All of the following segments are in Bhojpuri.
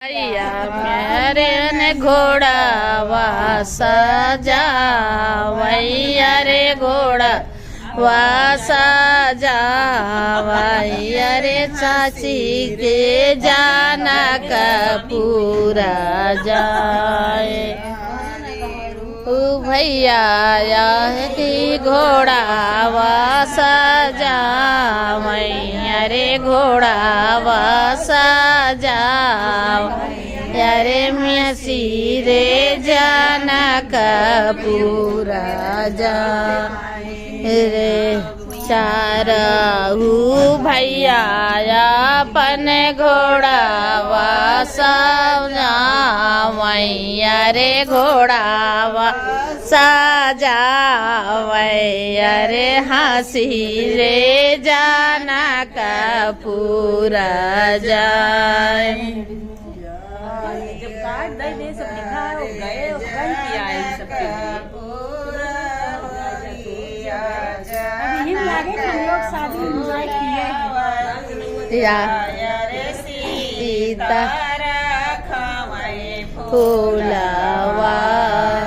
मेरे ने घोड़ा वासा जावैया रे घोड़ा वासा जावैया रे चाची के जाना का पूरा जाए भैया की घोड़ा वासा जावैया रे घोड़ा वासा जावैया रे मियाँ सिरे जाना का पूरा जा रे चारहू भैया अपन घोड़ा वासा जावैया रे घोड़ा वासा जावैया रे हंसी रे जाना का पूरा जाए। जब कार्ड दे दे सब लिखा हो गए और बंद किया है सबके अभी लागे हम लोग शादी एंजॉय किए या सीता फूलवा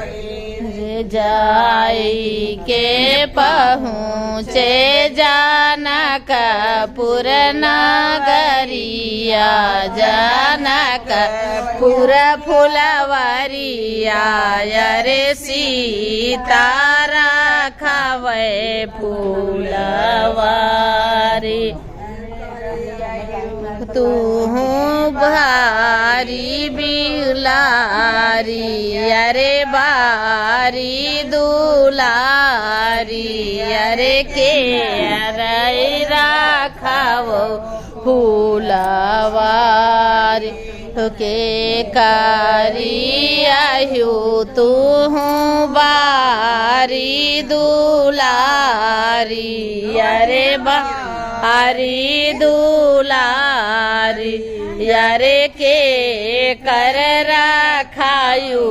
रे जाई के पहुँचे जाना का पुरना गरिया जाना का पूरा फुलवरिया रे सीतारा खावे फूलवारी तू भारी बिलारी अरे बारी दुलारी अरे के अरे राखावो फूलवारी तो के कारी आयु तू बारी दुलारी अरे बारी दुलारी यारे के कर राखायु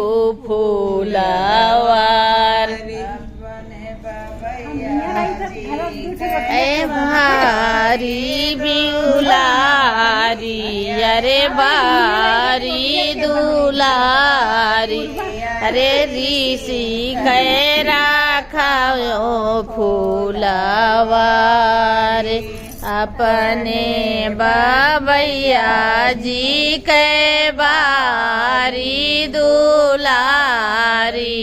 फूलवार ए भारी बिउलारी अरे बारी दुलारी अरे ऋषि कह राखायो फूलवार अपने बाबैया जी के बारी दुलारी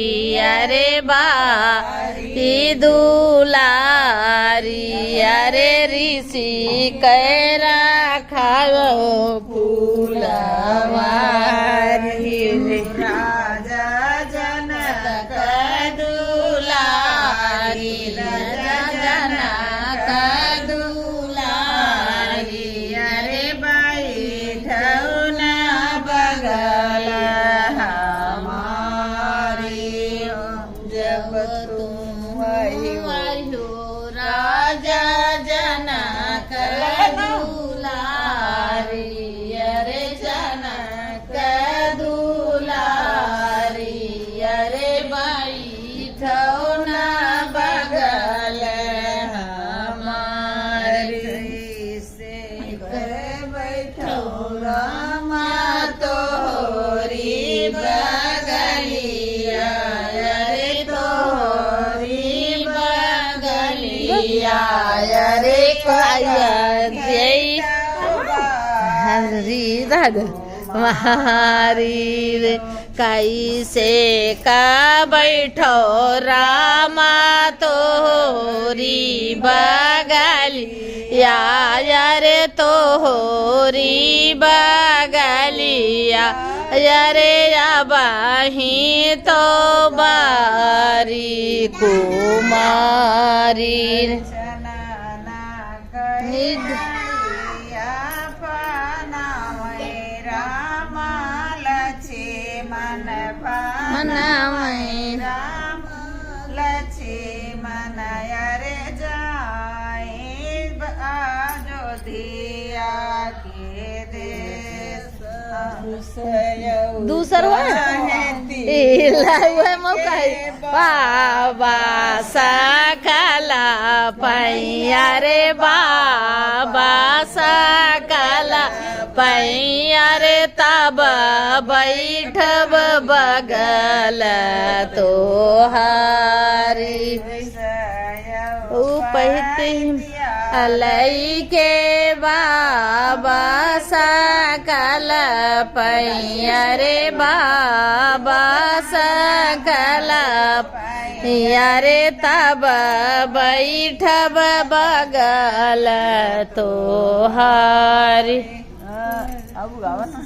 अरे बारी दुलारी अरे ऋषि के राखायो फूलवारी राजा जनक दुलारी राजा जनक राजा जनक दुलारी अरे जनक दुलारी अरे बैठो ना बगल हमारी से बैठो रामा तोरी बगलिया अरे तोरी रे हरी राधा महारी रे कैसे का बैठो रामा तोरी बगली या रे तोरी बगलिया यरे अबही तो बारी कुमारी दूसर बाबा सकला पैया रे बाबा सकला पैया रे तब बैठब बगल तोहारी उपहित अलई के बाबा सकल पैया रे बाबा सकल पैया रे तब बैठब बगल तोहारी। अब गावा ना।